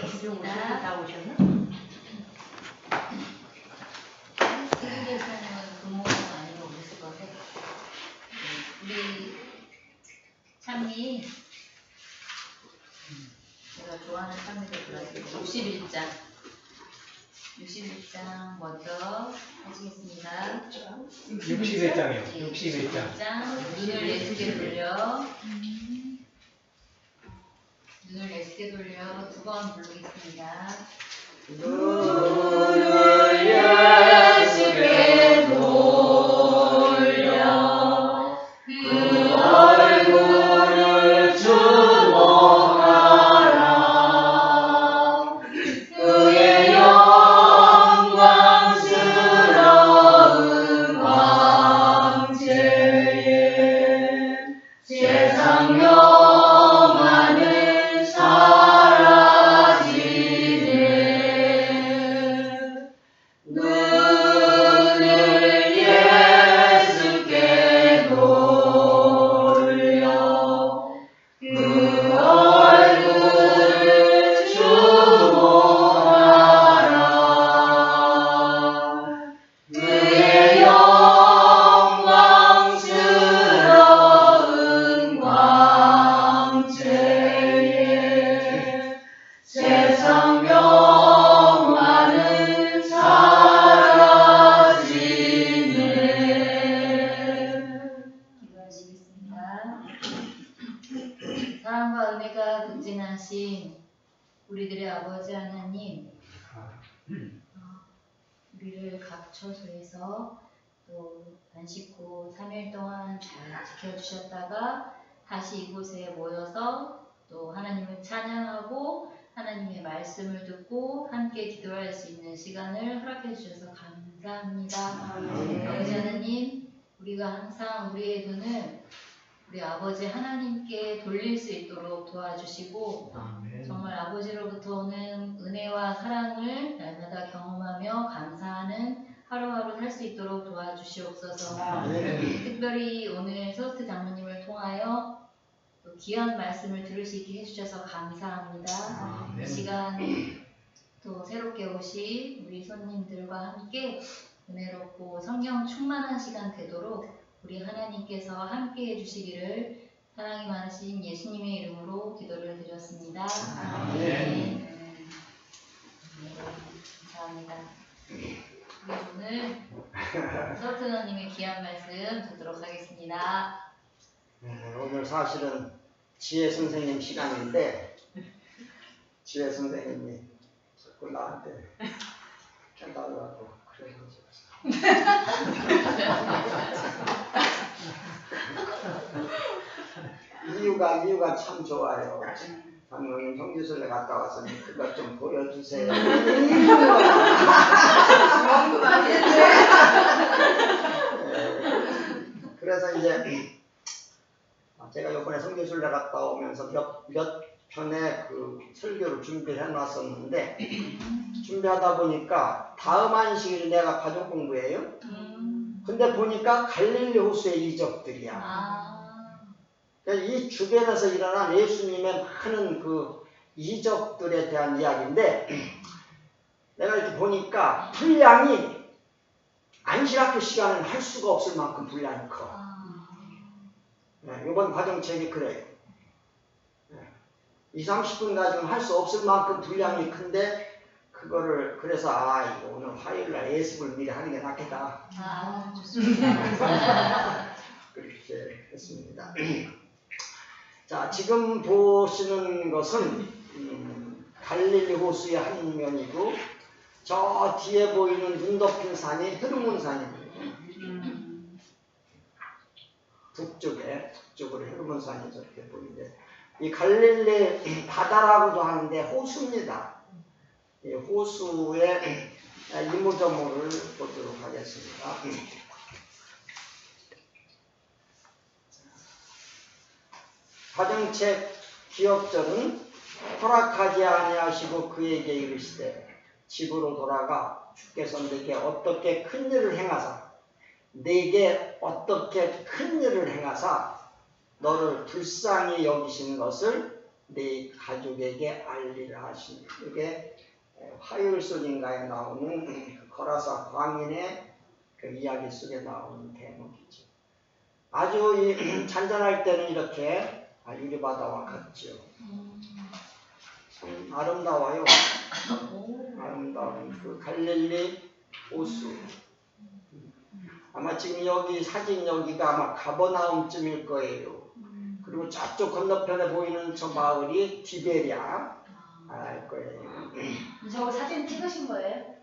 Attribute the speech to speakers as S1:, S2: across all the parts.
S1: 있습니다.
S2: 다 오셨나?
S1: 이준재사님은 부모는 아니고 그랬을 것 같아. 우리 참이 제가 좋아하는 참이들 들어왔습니다. 61장 먼저 하시겠습니다.
S3: 61장이요. 61장.
S1: 눈을 예쁘게 돌려 두 번 부르겠습니다.
S4: 눈을 예쁘게 돌려 그 얼굴을 주목하라. 그의 영광스러운 광채에 세상 영화는 사라지네. 눈을 예수께 돌려 그 얼굴을 주목하라. 그의 영광스러운 광채에 세상 영화는 사라지네.
S1: 기도하시겠습니다. 사랑과 은혜가 극진하신 우리들의 아버지 하나님, 우리를 각 처소에서 또 안식 후 3일 동안 잘 지켜주셨다가 다시 이곳에 모여서 또 하나님을 찬양하고 하나님의 말씀을 듣고 함께 기도할 수 있는 시간을 허락해 주셔서 감사합니다. 아버지 하나님, 우리가 항상 우리의 눈을 우리 아버지 하나님께 돌릴 수 있도록 도와주시고 정말 아버지로부터 오는 은혜와 사랑을 날마다 경험하며 감사하는 하루하루 살 수 있도록 도와주시옵소서. 특별히 오늘 서스트 장로님을 통하여 또 귀한 말씀을 들을 수 있게 해주셔서 감사합니다. 이 시간 또 새롭게 오신 우리 손님들과 함께 은혜롭고 성령 충만한 시간 되도록 우리 하나님께서 함께 해주시기를 사랑이 많으신 예수님의 이름으로 기도를 드렸습니다. 아멘. 감사합니다. 우리 오늘 서트너님의 귀한 말씀 듣도록 하겠습니다.
S4: 오늘 사실은 지혜 선생님 시간인데 지혜 선생님이 자꾸 나한테 깨달으라고 그래서 이유가 참 좋아요. 장로님 성지순례 갔다 왔으니 그것 좀 보여주세요. 그래서 이제 제가 이번에 성지순례 갔다 오면서 몇 편의 그 설교를 준비해 놨었는데 준비하다 보니까 다음 안식일이 내가 가족 공부예요. 근데 보니까 갈릴리 호수의 이적들이야. 이 주변에서 일어난 예수님의 많은 그 이적들에 대한 이야기인데 내가 이렇게 보니까 분량이 안식학교 시간은 할 수가 없을 만큼 분량이 커. 이번 과정책이 그래요. 20-30분 가지고는 할 수 없을 만큼 분량이 큰데 그거를 그래서 이거 오늘 화요일날 예습을 미리 하는 게 낫겠다.
S1: 좋습니다.
S4: 그렇게 했습니다. 자, 지금 보시는 것은 갈릴리 호수의 한 면이고 저 뒤에 보이는 눈 덮인 산이 헤르몬산입니다. 북쪽으로 헤르몬산이 저렇게 보이는데 이 갈릴리 바다라고도 하는데 호수입니다. 이 호수의 이모저모를 보도록 하겠습니다. 가정책 기업절은 허락하지 아니하시고 그에게 이르시되 집으로 돌아가 주께서 내게 어떻게 큰 일을 행하사 너를 불쌍히 여기시는 것을 네 가족에게 알리라 하시니. 이게 화요일순인가에 나오는 그 거라사 광인의 그 이야기 속에 나오는 대목이죠. 아주 이 잔잔할 때는 이렇게 유리바다와 같죠. 참 아름다워요. 아름다운 그 갈릴리 호수. 아마 지금 여기 사진 여기가 아마 가버나움쯤일 거예요. 그리고 저쪽 건너편에 보이는 저 마을이 디베리아 알 거예요.
S1: 저거 사진 찍으신 거예요?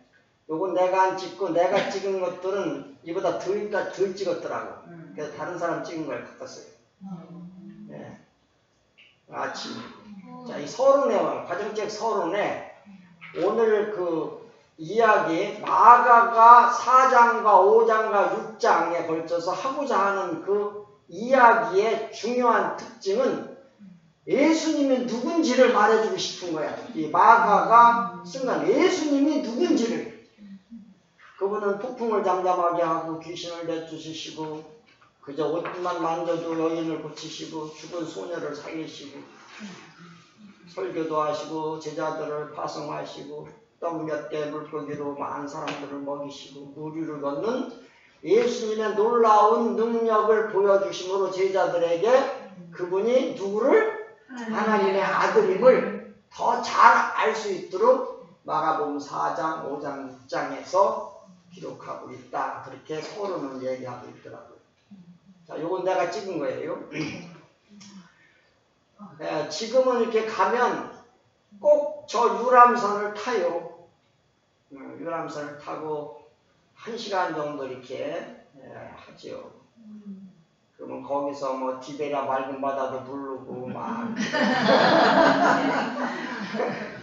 S4: 요건 내가 안 찍고 내가 찍은 것들은 이보다 덜 찍었더라고. 그래서 다른 사람 찍은 걸 갖다 써요. 네. 아침. 자, 이 서론에 가정적 서론에 오늘 그 이야기 마가가 4장과 5장과 6장에 걸쳐서 하고자 하는 그 이야기의 중요한 특징은 예수님이 누군지를 말해주고 싶은 거야. 이 마가가 쓴 예수님이 누군지를. 그분은 폭풍을 잠잠하게 하고 귀신을 내쫓으시고 그저 옷만 만져도 여인을 고치시고 죽은 소녀를 살리시고 설교도 하시고 제자들을 파송하시고 떡 몇 개 물고기로 많은 사람들을 먹이시고 무리를 걷는 예수님의 놀라운 능력을 보여주심으로 제자들에게 그분이 누구를? 하나님의 아들임을 더 잘 알 수 있도록 마가복음 4장, 5장, 6장에서 기록하고 있다. 그렇게 서론을 얘기하고 있더라고요. 자, 요건 내가 찍은 거예요. 네, 지금은 이렇게 가면 꼭 저 유람선을 타요. 유람선을 타고 1시간 정도 이렇게 하죠. 그러면 거기서 뭐 디베리아 맑은 바다도 부르고 막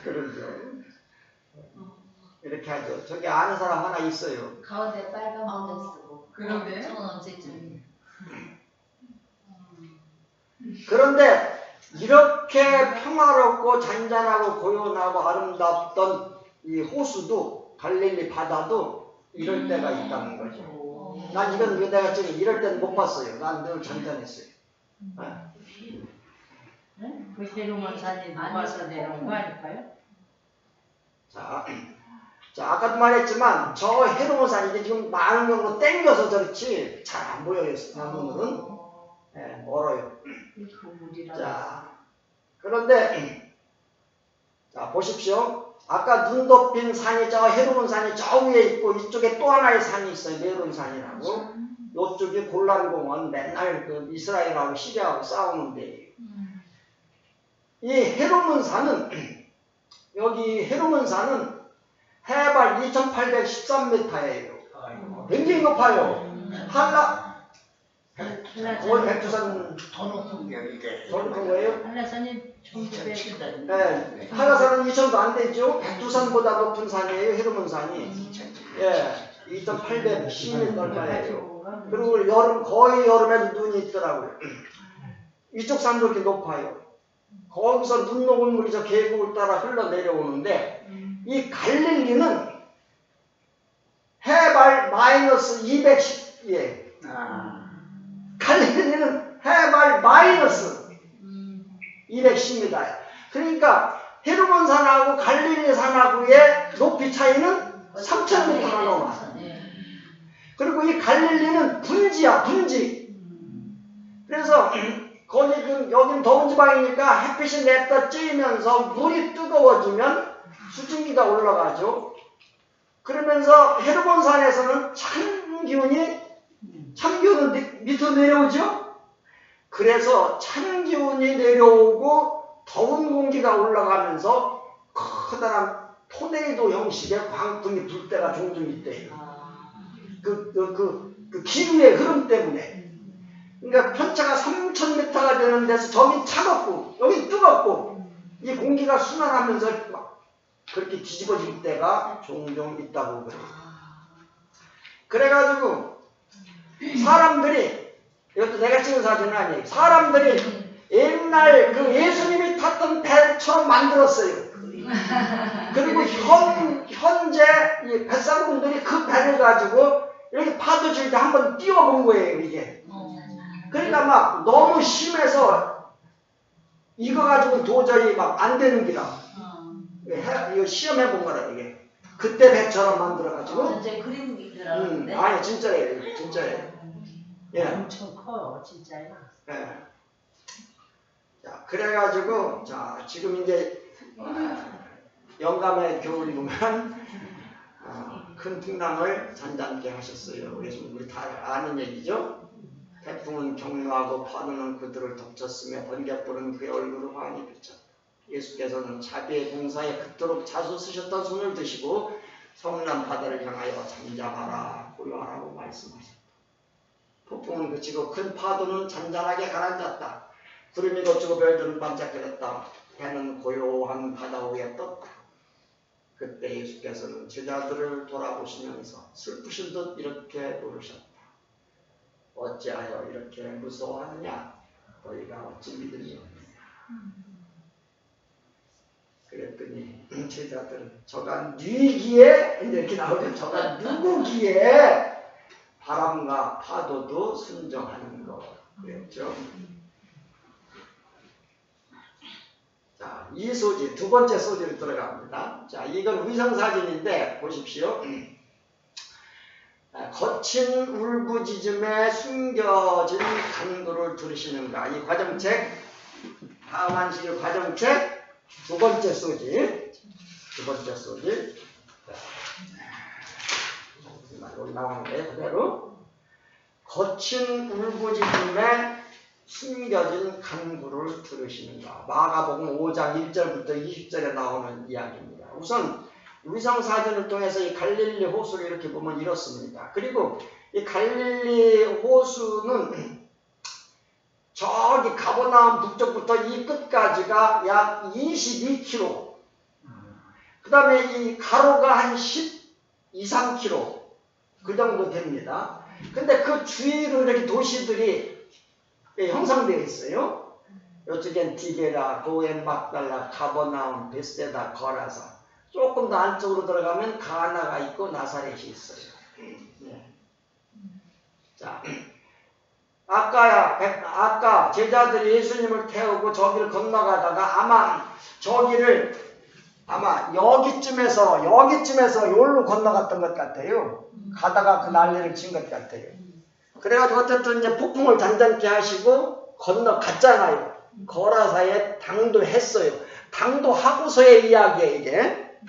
S4: 그러죠. 이렇게 하죠. 저기 아는 사람 하나 있어요.
S1: 가운데 빨간 모자 쓰고.
S2: 그러게.
S1: 저건 언제쯤?
S4: 그런데 이렇게 평화롭고 잔잔하고 고요하고 아름답던 이 호수도 갈릴리 바다도 이럴 때가 있다는 거죠. 난 이건 내가 지금 이럴 때는 못 봤어요. 난 늘 잔잔했어요.
S2: 그 헤르몬 산이 녹아서 내려온 거 아닐까요?
S4: 자, 아까도 말했지만 저 헤르몬 산이 이게 지금 많은 경우로 땡겨서 그렇지 잘 안 보여요. 나무는 멀어요. 자, 그런데 자 보십시오. 아까 눈 덮인 산이 저 헤르몬 산이 저 위에 있고 이쪽에 또 하나의 산이 있어요. 메론 산이라고. 이쪽이 골란 공원 맨날 그 이스라엘하고 시리아하고 싸우는데 이 헤르몬 산은 여기 헤르몬 산은 해발 2813m예요. 굉장히 높아요. 거의 백두산
S5: 더 높은 게 이게.
S4: 더 높은 거예요?
S2: 한라산이 1900.
S4: 네, 한라산은 2000도 안 되죠. 백두산보다 높은 산이에요. 헤르몬 산이. 예, 2810m예요. 그리고 거의 여름에도 눈이 있더라고요. 이쪽 산도 이렇게 높아요. 거기서 눈 녹은 물이 저 계곡을 따라 흘러내려오는데 이 갈릴리는 해발 마이너스 210이에요. 갈릴리는 해발 마이너스 210m예요. 그러니까 헤르몬 산하고 갈릴리 산하고의 높이 차이는 3000m가 넘어요. 그리고 이 갈릴리는 분지야, 분지. 그래서 여긴 더운 지방이니까 햇빛이 냅다 쬐면서 물이 뜨거워지면 수증기가 올라가죠. 그러면서 헤르몬 산에서는 찬기운은 밑으로 내려오죠. 그래서 찬기운이 내려오고 더운 공기가 올라가면서 커다란 토네이도 형식의 광풍이 불 때가 종종 있대요. 그 기후의 흐름 때문에. 그러니까 편차가 3000m가 되는 데서 저긴 차갑고 여긴 뜨겁고 이 공기가 순환하면서 막 그렇게 뒤집어질 때가 종종 있다고 그래요. 그래가지고 사람들이, 이것도 내가 찍은 사진은 아니에요. 사람들이 옛날 그 예수님이 탔던 배처럼 만들었어요. 그리고 현재 이 뱃사공들이 그 배를 가지고 이렇게 파도 칠 때 한번 띄워본 거예요, 이게. 그러니까 막 너무 심해서 이거 가지고 도저히 막 안 되는 기라.
S1: 어.
S4: 이거 시험해 본 거라 이게. 그때 배처럼 만들어가지고.
S2: 이제 그림 그리는데.
S4: 아니 진짜예요, 진짜예요. 예.
S2: 엄청 커요, 진짜요.
S4: 예. 자, 그래가지고 자 지금 이제 영감의 교훈이 보면 큰 풍랑을 잔잔케 하셨어요. 그래서 우리 다 아는 얘기죠. 태풍은 격노하고 파도는 그들을 덮쳤으며 번개불은 그의 얼굴을 환히 비쳤다. 예수께서는 자비의 봉사에 그토록 자주 쓰셨던 손을 드시고 성난 바다를 향하여 잠잠하라 고요하라고 말씀하셨다. 폭풍은 그치고 큰 파도는 잔잔하게 가라앉았다. 구름이 걷히고 별들은 반짝거렸다. 해는 고요한 바다 위에 떴다. 그때 예수께서는 제자들을 돌아보시면서 슬프신 듯 이렇게 물으셨다. 어찌하여 이렇게 무서워하느냐? 너희가 어찌 믿음이 없느냐? 그랬더니 제자들은 저가 누이기에 이렇게 나오죠. 저가 누구기에 바람과 파도도 순종하는 것 그랬죠. 자, 이 소지 두 번째 소지로 들어갑니다. 자, 이건 위성사진인데 보십시오. 거친 울부짖음에 숨겨진 간구를 들으시는가. 이 과정책 하만시의 과정책 두 번째 소지. 두 번째 소지. 여기 나오는데 그대로 거친 울부짖음에 숨겨진 간구를 들으시는가. 마가복음 5장 1절부터 20절에 나오는 이야기입니다. 우선 위성사진을 통해서 이 갈릴리 호수를 이렇게 보면 이렇습니다. 그리고 이 갈릴리 호수는 저기 가버나움 북쪽부터 이 끝까지가 약 22km. 그 다음에 이 가로가 한 12, 3km. 그 정도 됩니다. 근데 그 주위로 이렇게 도시들이 형성되어 있어요. 이쪽엔 디베라, 고엔 막달라, 가버나움, 베세다, 거라사. 조금 더 안쪽으로 들어가면 가나가 있고 나사렛이 있어요. 자, 아까 제자들이 예수님을 태우고 저기를 건너가다가 아마 여기쯤에서 여기로 건너갔던 것 같아요. 가다가 그 난리를 친 것 같아요. 그래가지고 어쨌든 이제 폭풍을 잔잔케 하시고 건너갔잖아요. 거라사에 당도했어요. 당도하고서의 이야기예요, 이게.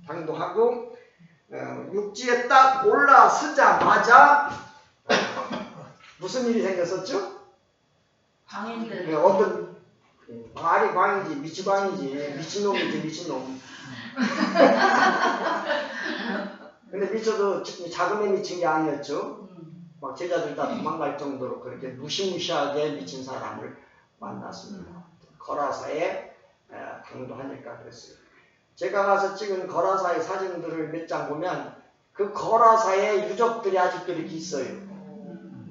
S4: 당도하고 육지에 딱 올라서자마자 무슨 일이 생겼었죠?
S2: 광인들.
S4: 어떤 말이 광이지 미치광이지 미친놈이지 미친놈. 근데 미쳐도 작은 애 미친 게 아니었죠. 막 제자들 다 도망갈 정도로 그렇게 무시무시하게 미친 사람을 만났습니다. 거라사에 당도하니까 그랬어요. 제가 가서 찍은 거라사의 사진들을 몇 장 보면 그 거라사의 유적들이 아직도 이렇게 있어요.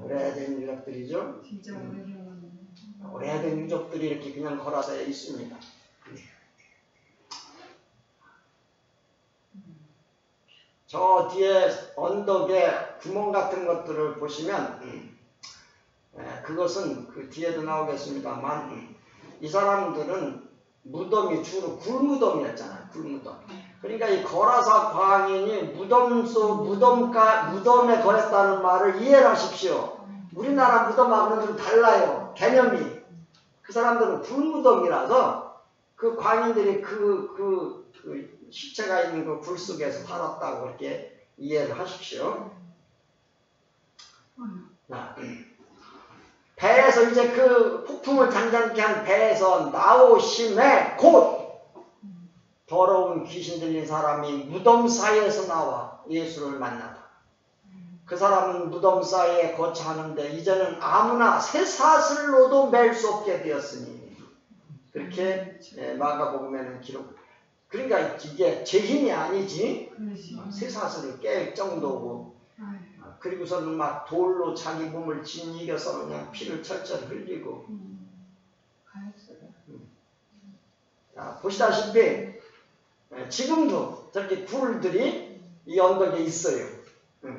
S4: 오래된 유적들이죠.
S5: 진짜 오래된
S4: 오래된 유적들이 이렇게 그냥 거라사에 있습니다. 저 뒤에 언덕에 구멍 같은 것들을 보시면 그것은 그 뒤에도 나오겠습니다만 이 사람들은 무덤이 주로 굴무덤이었잖아요. 굴무덤. 그러니까 이 거라사 광인이 무덤에 거했다는 말을 이해를 하십시오. 우리나라 무덤하고는 좀 달라요. 개념이. 그 사람들은 굴무덤이라서 그 광인들이 그 시체가 있는 그 굴 속에서 살았다고 이렇게 이해를 하십시오. 배에서 이제 그 폭풍을 잔잔케 한 배에서 나오심에 곧 더러운 귀신 들린 사람이 무덤 사이에서 나와 예수를 만나다. 그 사람은 무덤 사이에 거처하는데 이제는 아무나 쇠사슬로도 맬 수 없게 되었으니 그렇게 마가복음에는 기록. 그러니까 이게 제 힘이 아니지. 쇠사슬을 깰 정도고 그리고서는 막 돌로 자기 몸을 짓이겨서 그냥 피를 철철 흘리고. 자, 보시다시피 지금도 저렇게 굴들이 이 언덕에 있어요.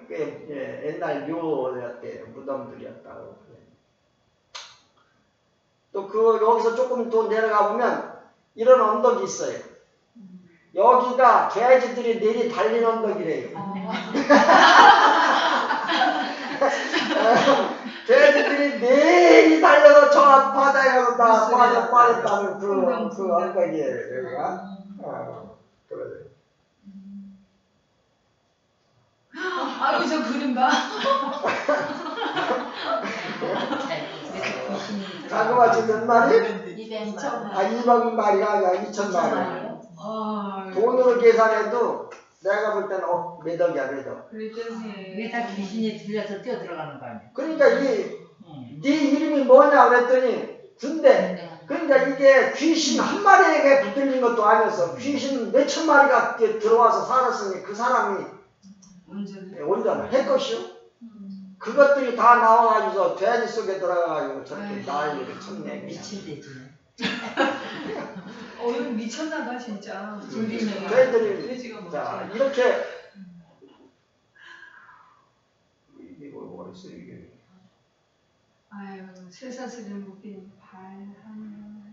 S4: 꽤 옛날 묘였대요. 무덤들이었다고. 또 여기서 조금 더 내려가 보면 이런 언덕이 있어요. 여기가 개아지들이 내리 달린 언덕이래요. 개아지들이 내리 달려서 저 앞바다에 가서 다 빠졌다는 그 언덕이에요. 여기가. 그래요.
S5: 아이고 저 그림 봐.
S4: 자그마치 몇 마리?
S1: 200만.
S4: 200마리가 아니라 2000마리.
S5: 아,
S4: 돈으로 계산해도 내가 볼 때는 몇 억이야, 몇 억.
S5: 그랬더니
S2: 이게 다 귀신이 들려서 뛰어 들어가는 거 아니야?
S4: 그러니까 네 이름이 뭐냐 그랬더니 군대. 그러니까 이게 귀신 한 마리에게 붙들린 것도 아니었어. 귀신 몇천 마리가 들어와서 살았으니 그 사람이 온전을 했것이요. 그것들이 다 나와가지고 돼지 속에 들어가가지고 저렇게 난리를 쳤네.
S2: 미친 데지.
S5: 이거 미쳤나봐 진짜.
S4: 돼지들이
S5: 돼지가 뭐지?
S4: 자 이렇게 이게 뭐였어 이게.
S5: 아유 쇠사슬을 묶인 발 하나.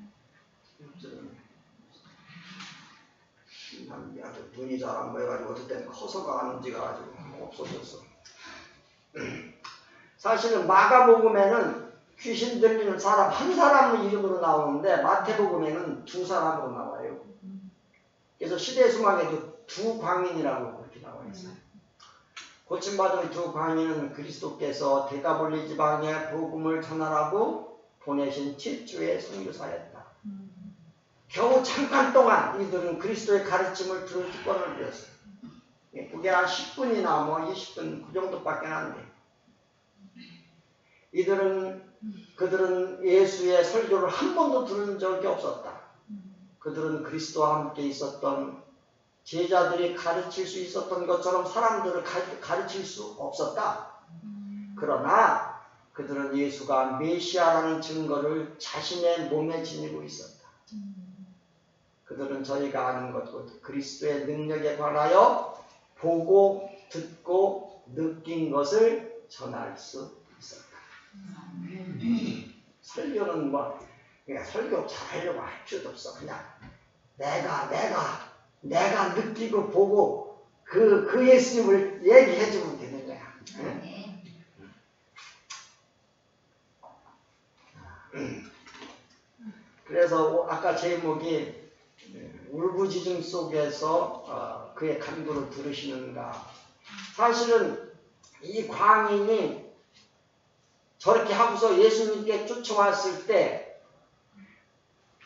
S4: 난 아주 눈이 잘 안 보여가지고 어떨 때는 커서가 안 움직여가지고 없어졌어. 사실은 마가복음에는 귀신 들리는 사람 한 사람 이름으로 나오는데 마태복음에는 두 사람으로 나와요. 그래서 시대수막에도 두 광인이라고 그렇게 나와 있어요. 고침받은 두 광인은 그리스도께서 데가볼리 지방에 복음을 전하라고 보내신 최초의 선교사였다. 겨우 잠깐 동안 이들은 그리스도의 가르침을 들을 특권을 누렸어요. 그게 한 10분이나 뭐 20분 그 정도밖에 안 돼. 그들은 예수의 설교를 한 번도 들은 적이 없었다. 그들은 그리스도와 함께 있었던 제자들이 가르칠 수 있었던 것처럼 사람들을 가르칠 수 없었다. 그러나 그들은 예수가 메시아라는 증거를 자신의 몸에 지니고 있었다. 그들은 저희가 아는 것, 그리스도의 능력에 관하여 보고 듣고 느낀 것을 전할 수 있었다. 설교는 그냥 설교 잘하려고 할 필요도 없어. 그냥 내가 느끼고 보고 그 예수님을 얘기해주면 되는 거야. 그래서 아까 제목이 울부짖음 속에서 그의 간구를 들으시는가. 사실은 이 광인이 저렇게 하고서 예수님께 쫓아왔을 때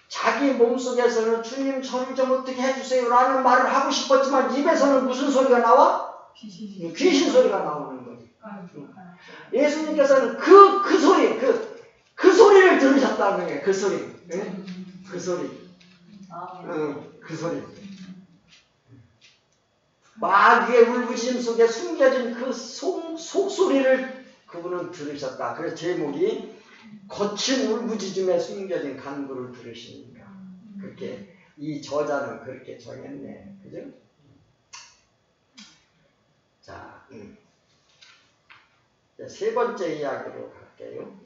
S4: 자기 몸속에서는 주님 저를 좀 어떻게 해주세요 라는 말을 하고 싶었지만 입에서는 무슨 소리가 나와? 귀신 소리가 나오는 거지. 예수님께서는 그 소리를 들으셨다는 거예요. 그 소리. 네? 그 소리. 그 소리. 마귀의 울부짖음 속에 숨겨진 그 속소리를 그분은 들으셨다. 그래서 제목이 거친 울부짖음에 숨겨진 간구를 들으시니까 그렇게 이 저자는 그렇게 정했네. 그죠? 자, 세 번째 이야기로 갈게요.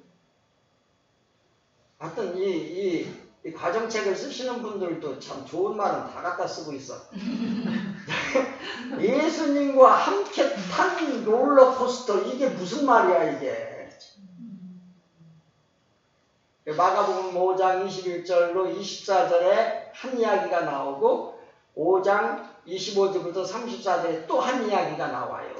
S4: 하여튼 이 가정책을 쓰시는 분들도 참 좋은 말은 다 갖다 쓰고 있어. 예수님과 함께 탄 롤러코스터, 이게 무슨 말이야 이게. 마가복음 5장 21절로 24절에 한 이야기가 나오고 5장 25절부터 34절에 또 한 이야기가 나와요.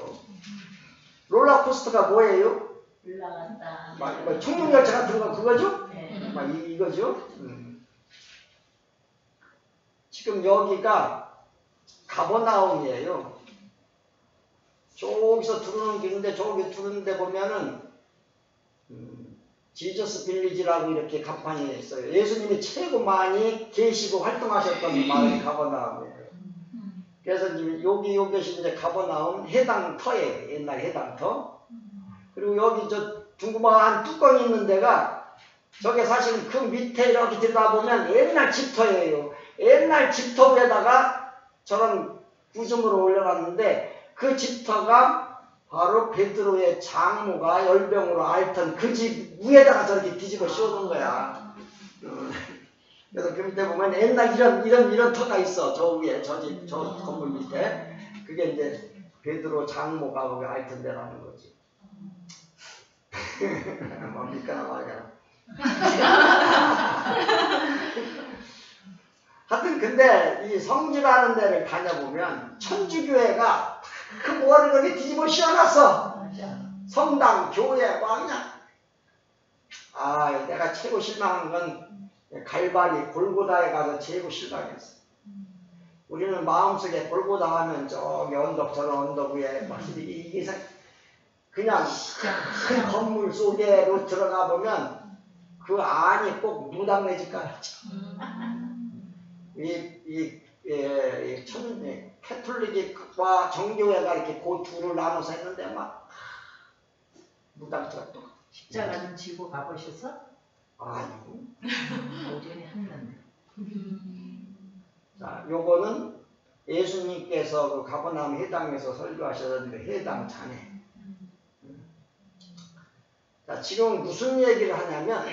S4: 롤러코스터가 뭐예요?
S1: 올라갔다.
S4: 청룡열차 같은 거 그거죠?
S1: 네.
S4: 이거죠? 지금 여기가 가버나움이에요. 저기서 두르는 길인데 저기 두르는 데 보면은 지저스 빌리지라고 이렇게 간판이 있어요. 예수님이 최고 많이 계시고 활동하셨던 마을이 가버나움이에요. 그래서 여기 이제 가버나움 해당터예요. 옛날 해당터. 그리고 여기 저 둥그마한 뚜껑이 있는 데가 저게 사실 그 밑에 이렇게 들여다보면 옛날 집터예요. 옛날 집터 위에다가 저런 구조물을 올려놨는데 그 집터가 바로 베드로의 장모가 열병으로 앓던 그 집 위에다가 저렇게 뒤집어 씌워놓은 거야. 그래서 그 밑에 보면 옛날 이런 터가 있어. 저 위에 저 건물 밑에. 그게 이제 베드로 장모가 거기 앓던 데라는 거지. 뭐 믿거나 말거나. 하여튼 근데 이 성지라는 데를 다녀보면 천주교회가 그 뭐를 그렇게 뒤집어 씌워놨어. 성당, 교회, 막 그냥. 내가 최고 실망한 건 갈바리, 골고다에 가서 최고 실망했어. 우리는 마음속에 골고다 하면 저기 언덕, 저런 언덕 위에 막 이게 그냥 큰 건물 속에로 들어가 보면 그 안이 꼭 무당 내 집 같지. 캐톨릭과 정교회가 이렇게 그 둘을 나눠서 했는데 막 무당처럼 또.
S2: 십자가 좀 지고 가보셨어?
S4: 아니고.
S2: 오전에 했는데.
S4: 자, 요거는 예수님께서 그 가버나움 회당에서 설교하셨는데 회당 자네. 자, 지금 무슨 얘기를 하냐면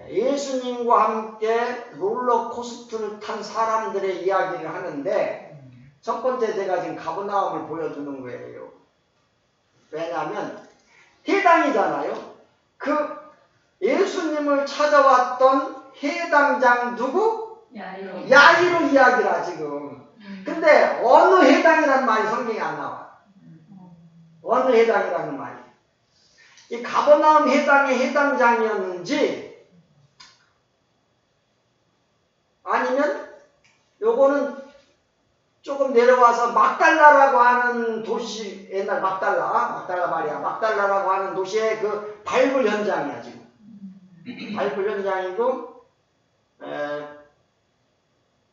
S4: 예수님과 함께 롤러코스터를 탄 사람들의 이야기를 하는데 첫 번째 제가 지금 가버나움을 보여주는 거예요. 왜냐하면 회당이잖아요. 그 예수님을 찾아왔던 회당장 누구? 야이로 이야기라 지금. 근데 어느 회당이라는 말이 성경에 안 나와. 어느 회당이라는 말이. 이 가버나움 회당의 회당장이었는지 아니면 요거는 조금 내려와서 막달라라고 하는 도시, 옛날 막달라 말이야. 막달라라고 하는 도시의 그 발굴 현장이야 지금. 발굴 현장이고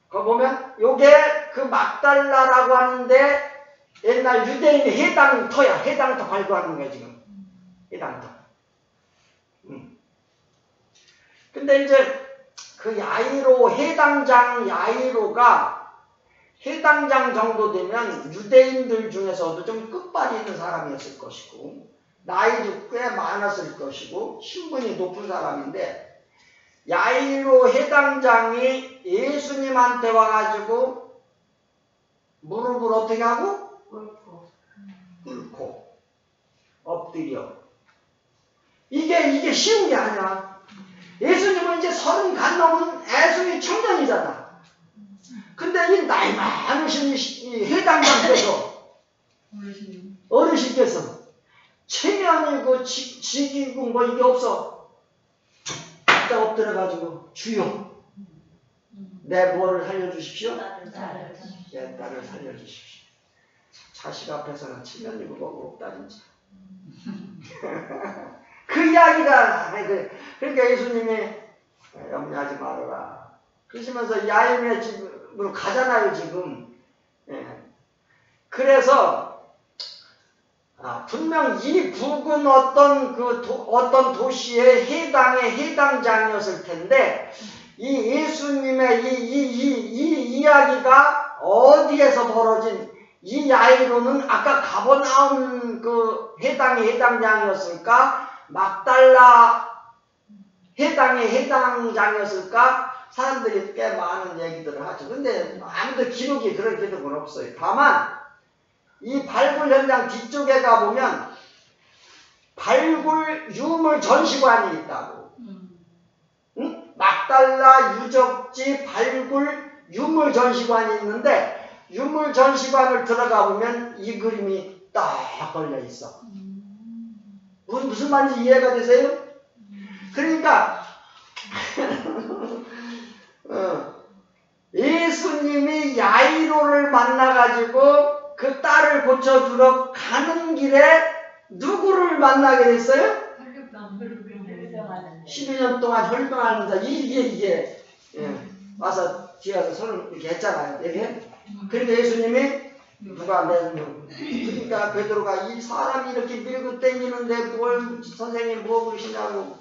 S4: 거 보면 요게 그 막달라라고 하는데 옛날 유대인의 해당터야. 해당터 발굴하는 거야 지금. 해당터. 근데 이제 그 야이로 해당장 야이로가 해당장 정도 되면 유대인들 중에서도 좀 끝발이 있는 사람이었을 것이고 나이도 꽤 많았을 것이고 신분이 높은 사람인데 야이로 해당장이 예수님한테 와가지고 무릎을 어떻게 하고? 꿇고 엎드려. 이게 쉬운 게 아니야. 예수님은 이제 30 간 넘은 애송이 청년이잖아. 근데 이 나이 많으신 이 회당장께서 어르신께서 체면이고 직이고 뭐 이게 없어. 딱 엎드려가지고 주여 내 뭐를 살려주십시오? 내 딸을 살려주십시오. 자식 앞에서는 체면이고 뭐가 없다 진짜. 그 이야기가 그러니까 예수님이 염려하지 말아라 그러시면서 야임의 집으로 가잖아요 지금. 그래서 분명 이 북은 어떤 도시의 해당의 해당장이었을 텐데 이 예수님의 이 이야기가 어디에서 벌어진 이 야이로는 아까 가버나움 그 해당의 해당장이었을까? 막달라 해당의 해당장이었을까? 사람들이 꽤 많은 얘기들을 하죠. 근데 아무도 기록이 그런 기록은 없어요. 다만 이 발굴 현장 뒤쪽에 가보면 발굴 유물 전시관이 있다고. 응? 막달라 유적지 발굴 유물 전시관이 있는데 유물 전시관을 들어가 보면 이 그림이 딱 걸려 있어. 무슨 말인지 이해가 되세요? 그러니까 예수님이 야이로를 만나가지고 그 딸을 고쳐주러 가는 길에 누구를 만나게 됐어요? 12년 동안 혈병하는 자 이게 와서 뒤에 와서 손을 이렇게 했잖아요. 이렇게. 그러니까 예수님이 누가 그러니까 베드로가 이 사람이 이렇게 밀고 땡기는데 뭘 선생님 뭐 그러시냐고.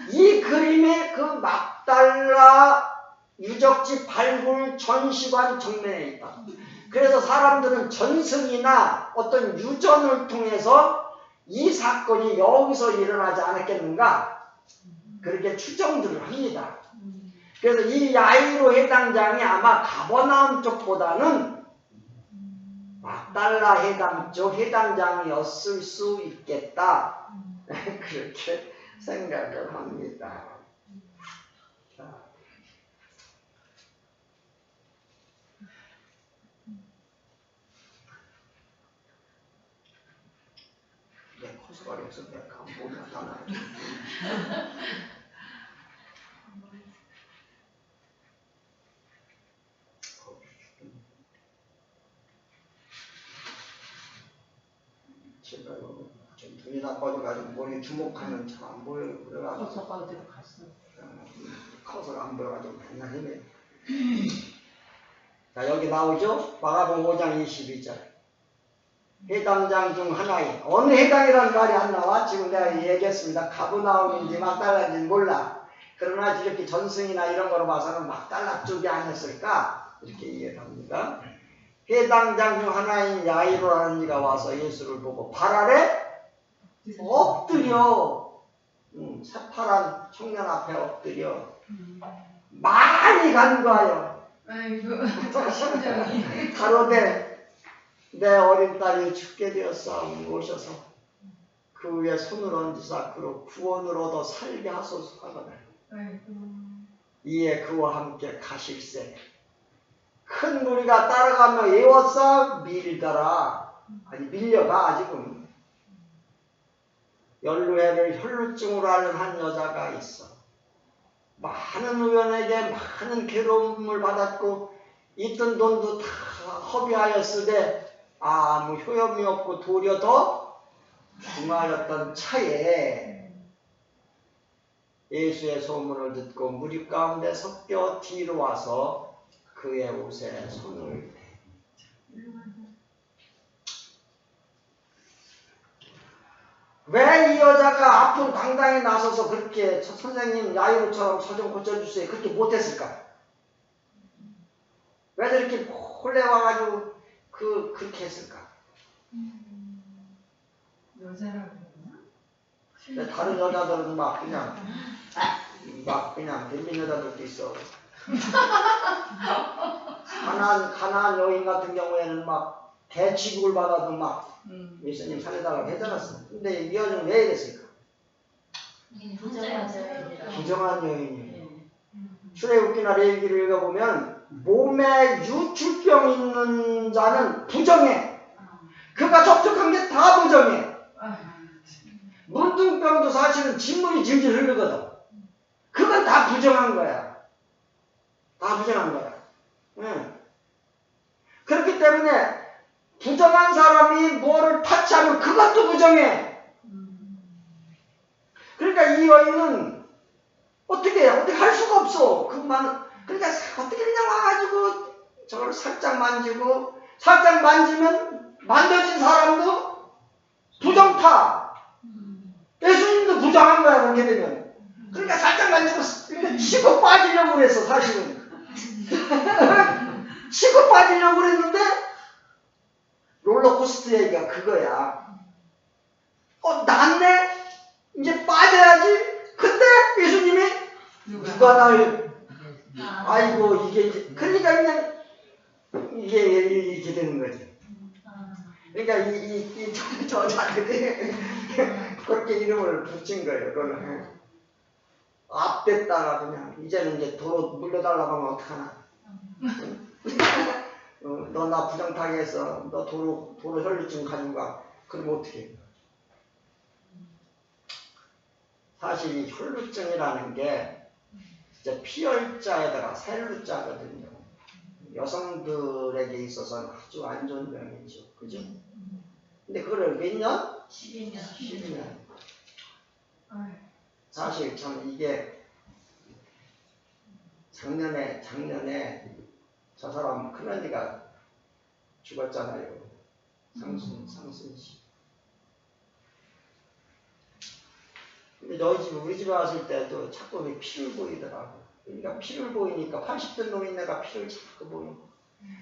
S4: 이 그림에 그 막달라 유적지 발굴 전시관 정면에 있다. 그래서 사람들은 전승이나 어떤 유전을 통해서 이 사건이 여기서 일어나지 않았겠는가 그렇게 추정들을 합니다. 그래서 이 야이로 해당장이 아마 가버나움 쪽보다는 막달라 해당 쪽 해당장이었을 수 있겠다. 그렇게 생각을 합니다. 자. 내 코스발이 없어서 내가 안 보면 나나. 제가 좀 눈이 나빠져가지고 머리 주목하면 잘 안 보여요. 그래가지고
S2: 커서가 어디로 갔어?
S4: 커서 안 보여가지고 맨날 헤매요. 자, 여기 나오죠? 마가복음 5장 22절. 해당장 중 하나인, 어느 해당이라는 말이 안 나와. 지금 내가 얘기했습니다. 가브나움인지 막달라인지 몰라. 그러나 이렇게 전승이나 이런 거로 봐서는 막달라 쪽이 아니었을까? 이렇게 이해를 합니다. 해당장 중 하나인 야이로라는 이가 와서 예수를 보고 발 아래 엎드려, 새파란 청년 앞에 엎드려 많이 간구하여
S5: 아이고, 저 심장이.
S4: 가로되 내 어린 딸이 죽게 되었사오니 오셔서 그 위에 손을 얹으사 그로 구원을 얻어 살게 하소서 하거늘.
S5: 아이고.
S4: 이에 그와 함께 가실새 큰 무리가 따라가며 에워싸 밀더라. 아니 밀려가. 아직은 연루회를 혈루증으로 앓는 한 여자가 있어. 많은 의원에게 많은 괴로움을 받았고 있던 돈도 다 허비하였으되 아무 효험이 없고 도리어 더 중하였던 차에 예수의 소문을 듣고 무리 가운데 섞여 뒤로 와서 그의 옷에 손을 대. 왜 이 여자가 앞으로 당당히 나서서 그렇게 선생님 야이로처럼 저 좀 고쳐주세요 그렇게 못했을까? 왜 저렇게 몰래 와가지고 그렇게 했을까?
S5: 여자라고 그러나?
S4: 다른 여자들은 막 그냥 뱀민 여자들도 있어. 가난한 여인 같은 경우에는 막 대취급을 받아도 막 예수님 살려달라고 해달았어. 근데 이 여자는 왜 이랬을까? 부정한 여인이에요. 출애굽기나 레위기를 읽어보면 몸에 유출병 있는 자는 부정해. 그가 접촉한 게 다 부정해. 문둥병도 사실은 진물이 질질 흐르거든. 그건 다 부정한 거야. 다 부정한 거야. 응. 그렇기 때문에 부정한 사람이 뭐를 타치하면 그것도 부정해. 그러니까 이 여인은 어떻게 할 수가 없어. 그러니까 어떻게 그냥 와가지고 저걸 살짝 만지고 살짝 만지면 만져진 사람도 부정타. 예수님도 부정한 거야 그렇게 되면. 그러니까 살짝 만지고 치고 빠지려고 그랬어 사실은. 치고 빠지려고 그랬는데 롤러코스터 얘기가 그거야. 낫네? 이제 빠져야지. 근데 예수님이 누가 날 아이고 이게 그러니까 그냥 이게 이렇게 되는 거지. 그러니까 저자들이 그렇게 이름을 붙인 거예요. 그거는 앞댔다가 그냥 이제는 이제 도로 물려달라고 하면 어떡하나. 너 나 부정타게 해서 너 도로 혈루증 가지고 가. 그러면 어떻게 해? 사실 이 혈루증이라는 게 진짜 피혈자에다가 셀루자거든요. 여성들에게 있어서는 아주 안 좋은 병이죠. 그죠? 근데 그거를 몇 년?
S1: 12년.
S4: 12년. 사실 참 이게 작년에 저 사람 큰언니가 죽었잖아요. 상순 씨. 근데 우리 집에 왔을 때도 자꾸 피를 보이더라고. 그러니까 피를 보이니까 80대 노인네가 피를 자꾸 보이고.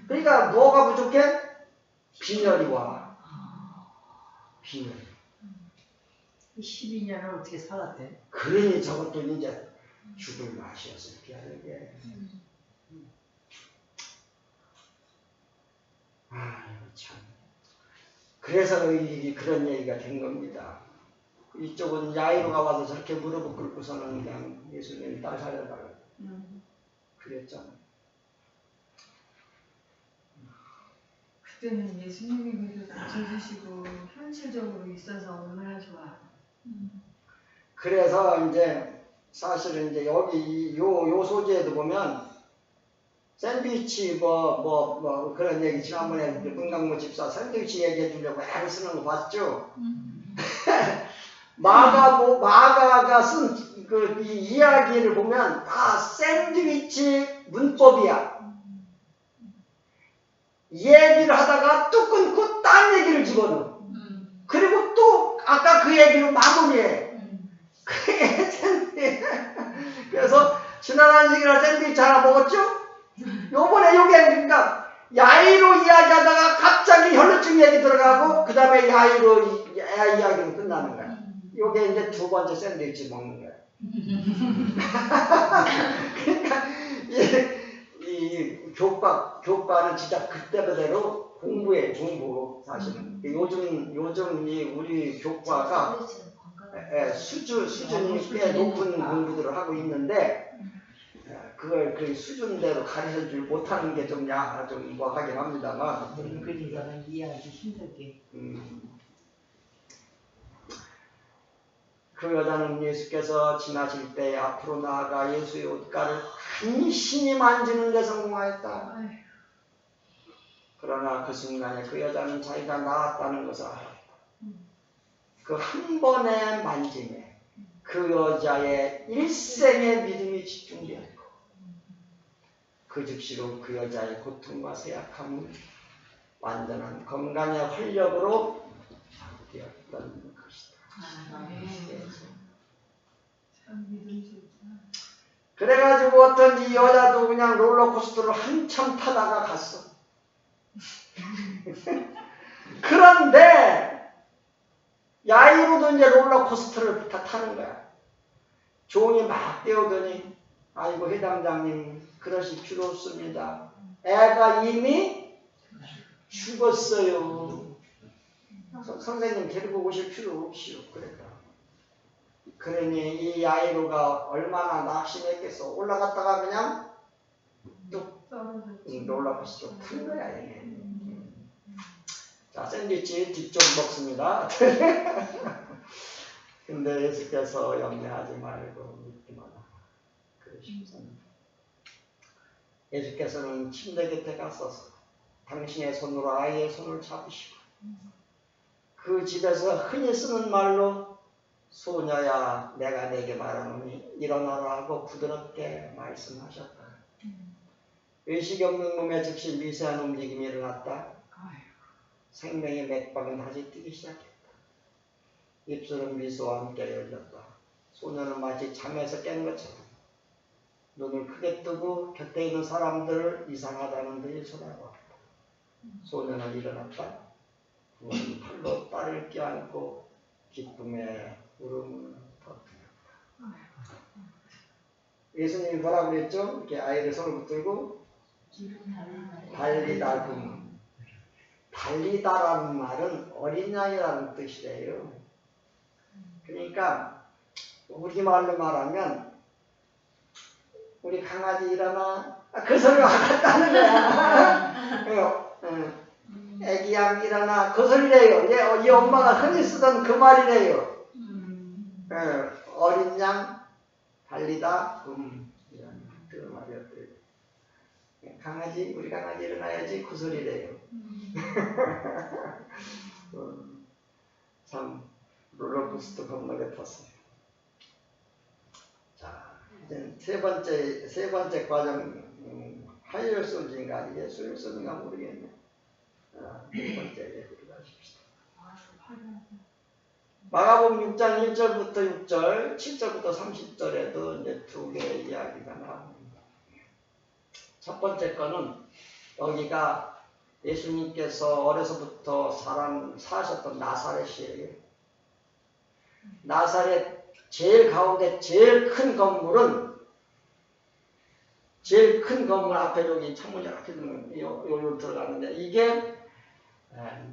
S4: 그러니까 뭐가 부족해? 빈혈이 와. 빈혈.
S2: 12년을 어떻게 살았대?
S4: 그러니 저것도 이제 죽을 맛이었을 게하게. 아, 참. 그래서 그런 얘기가 된 겁니다. 이쪽은 야이로가 와서 저렇게 무릎을 꿇고서는 그냥 예수님이 딸 살려달라고 그랬잖아요.
S5: 그때는 예수님이 그래도 낮춰주시고 현실적으로 있어서 얼마나 좋아.
S4: 그래서 이제 사실은 이제 여기 요 소재에도 보면 샌드위치 뭐 그런 얘기 지난번에 문강모 집사 샌드위치 얘기해 주려고 애를 쓰는 거 봤죠? 마가가 쓴 그 이 이야기를 보면 다 샌드위치 문법이야. 얘기를 하다가 또 끊고 딴 얘기를 집어넣어. 그리고 또 아까 그 얘기로 마무리해. 그래서 지난 한식이랑 샌드위치 하나 먹었죠? 요번에 요게 그러니까 야이로 이야기하다가 갑자기 혈루증 얘기 들어가고 그 다음에 야이로 이야기로 끝나는 거야. 요게 이제 두 번째 샌드위치 먹는 거야. 그러니까 이 교과는 진짜 그때그대로 공부 사실은. 요즘 이 우리 교과가 수준이 꽤 높은 공부들을 하고 있는데 그걸 그 수준대로 가르쳐주지 못하는 게 좀 이거하긴 합니다만.
S2: 은근히서는 이해하기 힘들게.
S4: 그 여자는 예수께서 지나실 때 앞으로 나아가 예수의 옷가를 간신히 만지는 데 성공하였다. 그러나 그 순간에 그 여자는 자기가 나았다는 것을 알았다. 그 한 번의 만짐에 그 여자의 일생의 믿음이 집중되었고 그 즉시로 그 여자의 고통과 쇠약함은 완전한 건강의 활력으로 되었던 것이다.
S5: 참 믿음 좋다.
S4: 그래가지고 어떤지 여자도 그냥 롤러코스터를 한참 타다가 갔어. 그런데 야이로도 이제 롤러코스터를 타는 거야. 종이 막 뛰어오더니 아이고 회장장님 그러실 필요 없습니다. 애가 이미 죽었어요. 선생님 데리고 오실 필요 없이요. 그랬다. 그러니 이 야이로가 얼마나 낙심했겠어. 올라갔다가 그냥 뚝 롤러코스터 탄 거야. 이게. 자, 샌드위치 뒤쪽 먹습니다. 근데 예수께서 염려하지 말고 믿기만 하라. 그러십니다. 예수께서는 침대 곁에 가서서 당신의 손으로 아이의 손을 잡으시고 그 집에서 흔히 쓰는 말로 소녀야 내가 내게 말하노니 일어나라 하고 부드럽게 말씀하셨다. 의식이 없는 몸에 즉시 미세한 움직임이 일어났다. 생명의 맥박은 다시 뛰기 시작했다. 입술은 미소와 함께 열렸다. 소녀는 마치 잠에서 깬 것처럼 눈을 크게 뜨고 곁에 있는 사람들을 이상하다는 듯이 쳐다봤다. 소녀는 일어났다. 부모님 팔로 딸을 껴안고 기쁨의 울음을 터뜨렸다. 예수님이 뭐라고 그랬죠? 이렇게 아이를 손을 붙들고 달리다. 달리다라는 말은 어린 양이라는 뜻이래요. 그러니까 우리말로 말하면 우리 강아지 일어나 그 소리가 같다는 거야. 애기 양 일어나 그 소리래요. 이 엄마가 흔히 쓰던 그 말이래요. 어린 양 달리다 이런 그 말이었대요. 강아지 우리 강아지 일어나야지 그 소리래요. 참 롤러코스터 겁나게 탔어요. 자, 이제 세 번째 과정 하이어 소지인가 이게 수요 소지인가 모르겠네. 세 번째 얘기를 하십시다. 마가복음 6장 1절부터 6절, 7절부터 30절에도 이제 두 개의 이야기가 나옵니다. 첫 번째 거는 여기가 예수님께서 어려서부터 사셨던 나사렛이에요. 나사렛 제일 가운데 제일 큰 건물 앞에 여기 창문이 이렇게 여기로 들어가는데 이게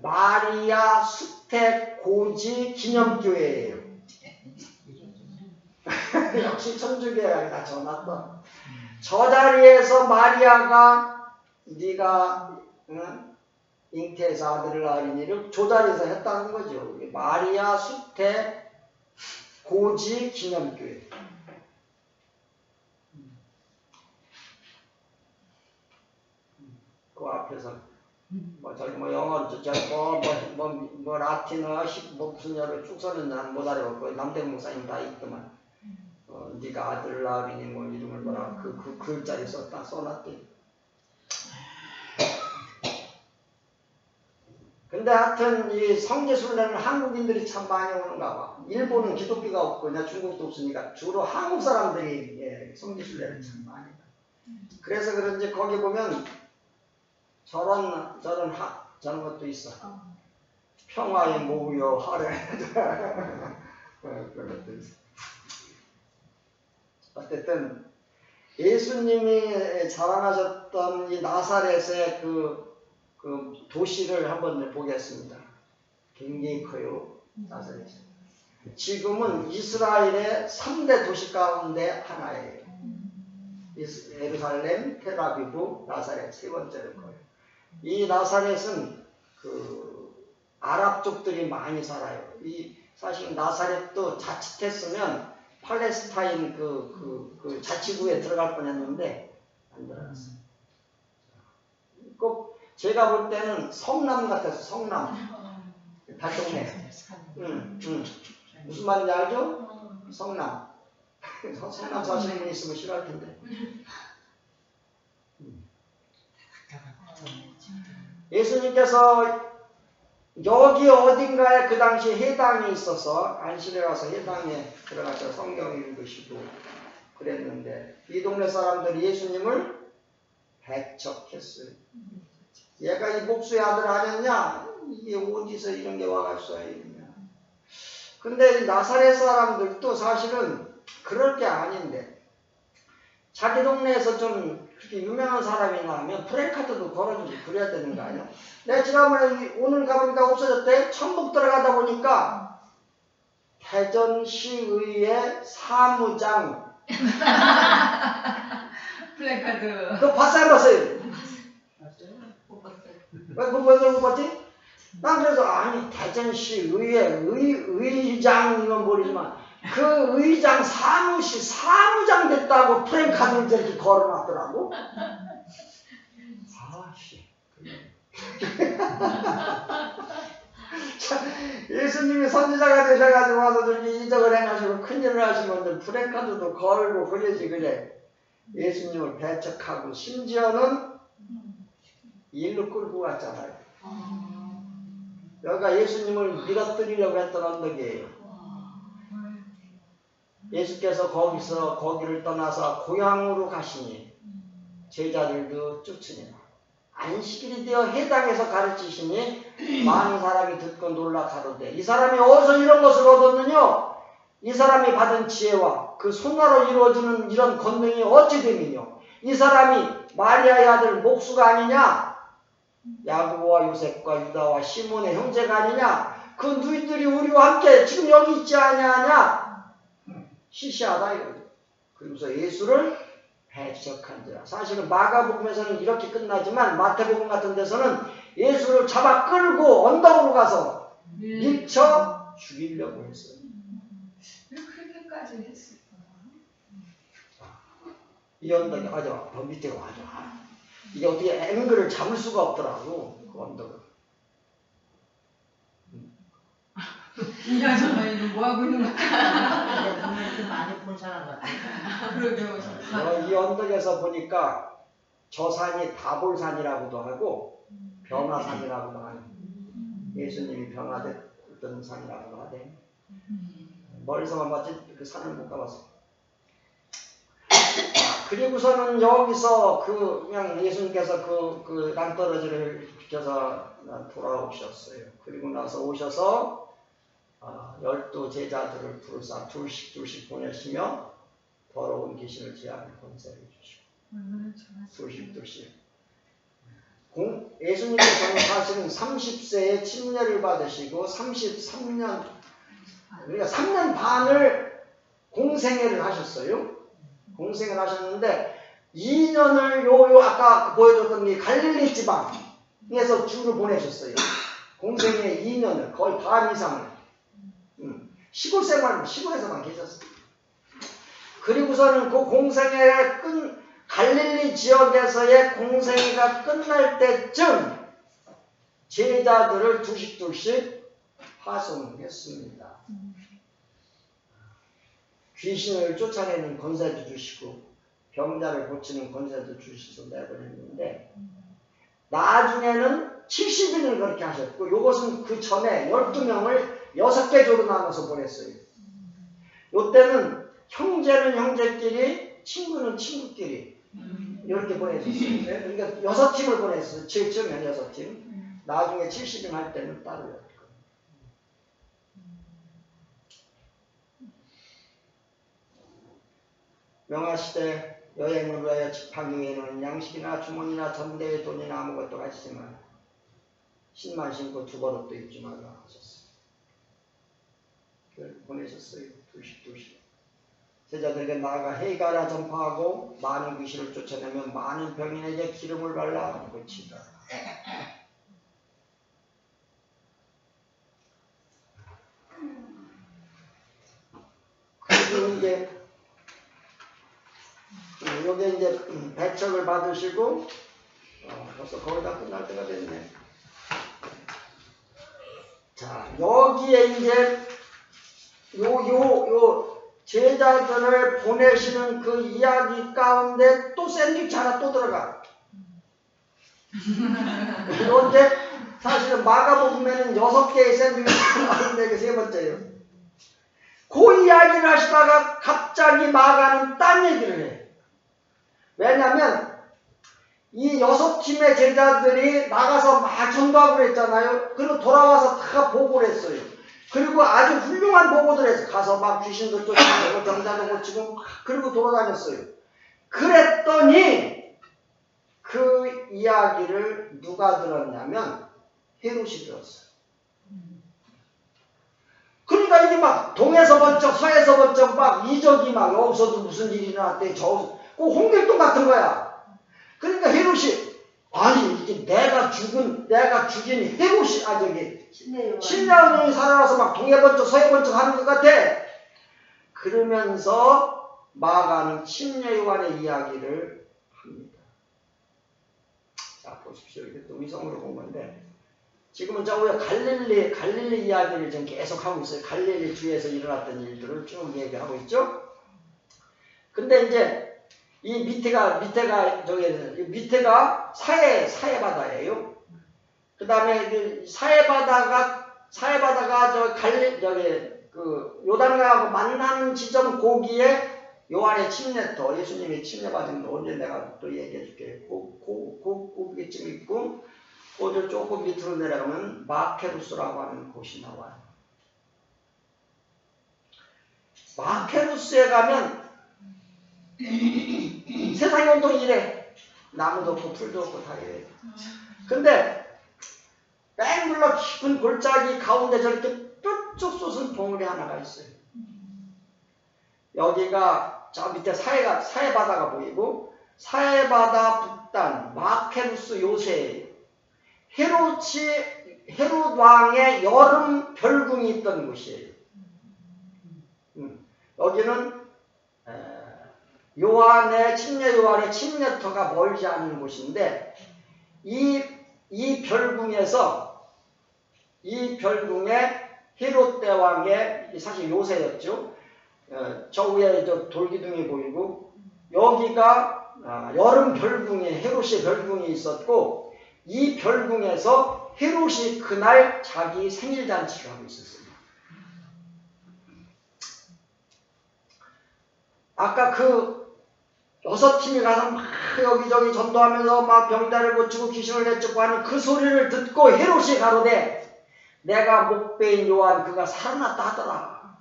S4: 마리아 수택 고지 기념교회예요. 역시 천주교회가 전놨던 저 자리에서 마리아가 네가 잉태해서 아들을 낳으리니를 저 자리에서 했다는 거죠. 마리아 수택 고지 기념교회. 그 앞에서 저기 영어로 저거 뭐 라틴어 뭐 무슨 여러 쭉 써는 난 못 알아봤고 남대문 목사님 다 있더만 네가 아들을 낳으리니 뭐 이름을 뭐라 그 글자리 써놨대. 근데 하여튼 이 성지순례는 한국인들이 참 많이 오는가 봐. 일본은 기독교가 없고 그냥 중국도 없으니까 주로 한국 사람들이 성지순례를 참 많이 가. 그래서 그런지 거기 보면 저런 것도 있어. 평화의 모여 하래. 그런 것도 있어. 어쨌든 예수님이 자라나셨던 이 나사렛의 그 도시를 한번 보겠습니다. 굉장히 커요. 나사렛. 지금은 이스라엘의 3대 도시 가운데 하나예요. 예루살렘, 텔아비브, 나사렛 세 번째로 커요. 이 나사렛은 아랍족들이 많이 살아요. 사실 나사렛도 자칫했으면 팔레스타인 그 자치구에 들어갈 뻔했는데 안 들어갔어요. 꼭 제가 볼 때는 성남 같아서 성남 달동네. 무슨 말인지 알죠? 성남. 성남 사시는 분 있으면 싫어할 텐데. 예수님께서 여기 어딘가에 그 당시 회당이 있어서 안식에 가서 회당에 들어가서 성경 읽으시고 그랬는데 이 동네 사람들이 예수님을 배척했어요. 얘가 이 목수의 아들 아니었냐? 이게 어디서 이런 게 와갔어요? 근데 나사렛 사람들도 사실은 그럴 게 아닌데 자기 동네에서 좀 그렇게 유명한 사람이 나오면 프랜카드도 걸어주고 그래야 되는 거 아니야? 내가 지난번에 오늘 가보니까 없어졌대. 천북 들어가다 보니까 대전시의회 사무장
S5: 플래카드.
S4: 그거 봤어요 안 봤어요? 왜 못 봤지? 난 그래서 아니 대전시의회 의장이면 모르지만 그 의장 사무실 사무장 됐다고 프랭카드를 이렇게 걸어놨더라고. 아씨. 예수님이 선지자가 되셔가지고 와서 저렇게 이적을 행하시고 큰일을 하시면 프랭카드도 걸고 그러지 그래. 예수님을 배척하고 심지어는 일로 끌고 갔잖아요. 여기가 예수님을 밀어뜨리려고 했던 언덕이에요. 예수께서 거기를 떠나서 고향으로 가시니 제자들도 쫓으니라. 안식일이 되어 해당에서 가르치시니 많은 사람이 듣고 놀라 가로되 이 사람이 어디서 이런 것을 얻었느냐? 이 사람이 받은 지혜와 그 손으로 이루어지는 이런 권능이 어찌 됨이뇨? 이 사람이 마리아의 아들 목수가 아니냐? 야고보와 요셉과 유다와 시몬의 형제가 아니냐? 그 누이들이 우리와 함께 지금 여기 있지 아니하냐? 시시하다 이거죠. 그러면서 예수를 배척한지라. 사실은 마가복음에서는 이렇게 끝나지만 마태복음 같은 데서는 예수를 잡아 끌고 언덕으로 가서 밀쳐 죽이려고 했어요.
S5: 왜 그렇게까지 했을까?
S4: 이 언덕이 더 밑에 와죠. 이게 어떻게 앵글을 잡을 수가 없더라고 그 언덕을.
S5: 이 아줌마는 뭐 하고 있는 거야?
S2: 보면 많이 본 사람 같아.
S5: 그러게요.
S4: 이 언덕에서 보니까 저 산이 다볼산이라고도 하고 변화산이라고도 하고 예수님이 변화됐던 산이라고도 하대. 멀리서만 봤지 그 산을 못 가봤어. 그리고서는 여기서 그냥 예수님께서 그 낭떠러지를 비켜서 돌아오셨어요. 그리고 나서 오셔서 12 제자들을 부르사 둘씩 보내시며 더러운 귀신을 제하는 권세를 주시고 둘씩 예수님께서는 사실은 30세에 침례를 받으시고 33년 그러니까 3년 반을 공생애를 하셨어요. 공생애를 하셨는데 2년을 요 아까 보여줬던 이 갈릴리 지방에서 주를 보내셨어요. 공생애 2년을 거의 반 이상을 시골 생활 시골에서만 계셨어요. 그리고서는 그 공생애를 갈릴리 지역에서의 공생애가 끝날 때쯤 제자들을 둘씩 파송했습니다. 귀신을 쫓아내는 권세도 주시고 병자를 고치는 권세도 주셔서 내보냈는데 나중에는 70인을 그렇게 하셨고 이것은 그 전에 12명을 6개 조로 나눠서 보냈어요. 이때는 형제는 형제끼리 친구는 친구끼리 이렇게 보내줬어요. 그러니까 6팀을 보냈어요. 7쯤엔 6팀. 나중에 70인 할 때는 따로요. 명화시대 여행을 위하여 지팡이에는 양식이나 주머니나 전대의 돈이나 아무것도 가지지만 신만 신고 두 버릇도 입지 말라 하셨어요. 그걸 보내셨어요. 둘씩. 제자들에게 나아가 헤이가라 전파하고 많은 귀신을 쫓아내면 많은 병인에게 기름을 발라 고치라. 그리고 이제 여기 이제 배척을 받으시고 벌써 거의 다 끝날 때가 됐네. 자, 여기에 이제 요 제자들을 보내시는 그 이야기 가운데 또 샌드위치 하나 또 들어가. 그런데 사실은 마가복음에는 6개의 샌드위치가 나오는데 이게 세 번째예요. 그 이야기를 하시다가 갑자기 마가는 딴 얘기를 해. 왜냐면 이 6팀의 제자들이 나가서 막 전도하고 그랬잖아요. 그리고 돌아와서 다 보고를 했어요. 그리고 아주 훌륭한 보고들 해서 가서 막 귀신도 쫓아내고 병자도 고치고 그리고 돌아다녔어요. 그랬더니 그 이야기를 누가 들었냐면 헤롯이 들었어요. 그러니까 이게 막 동에서 번쩍 서에서 번쩍 막 이적이 막 여기서도 무슨 일이 일어났대 저 꼭 홍길동 같은 거야. 그러니까 헤롯이 아니 이게 내가 죽인 헤롯이 저기 신라운이 살아나서 막 동해 번쩍 서해 번쩍 하는 것 같아. 그러면서 마가는 침례 요한의 이야기를 합니다. 자 보십시오. 이게 또 위성으로 본 건데 지금은 저 우리가 갈릴리 이야기를 지금 계속 하고 있어요. 갈릴리 주에서 일어났던 일들을 쭉 얘기하고 있죠. 근데 이제 이 밑에가 사해 바다예요. 그 다음에 사해 바다가 그 요단강하고 만나는 지점 고기에 요한의 침례터 예수님이 침례 받은 거 언제 내가 또 얘기해 줄게. 고기쯤 있고 저 조금 밑으로 내려가면 마케루스라고 하는 곳이 나와요. 마케루스에 가면 세상이 온통 이래. 나무도 없고 풀도 없고 다 이래. 근데 뺑글러 깊은 골짜기 가운데 저렇게 뾰족 솟은 봉우리 하나가 있어요. 여기가 저 밑에 사해 바다가 보이고 사해 바다 북단 마케루스 요새예요. 헤롯 왕의 여름 별궁이 있던 곳이에요. 여기는 침례 요한의 침례터가 멀지 않은 곳인데 이 별궁에 헤롯 대왕의 사실 요새였죠. 저 위에 저 돌기둥이 보이고 여기가 여름 별궁에 헤롯의 별궁이 있었고 이 별궁에서 헤롯이 그날 자기 생일잔치를 하고 있었어요. 아까 그 6팀이 가서 막 여기저기 전도하면서 막 병자를 고치고 귀신을 내쫓고 하는 그 소리를 듣고 헤롯이 가로되 내가 목배인 요한 그가 살아났다 하더라.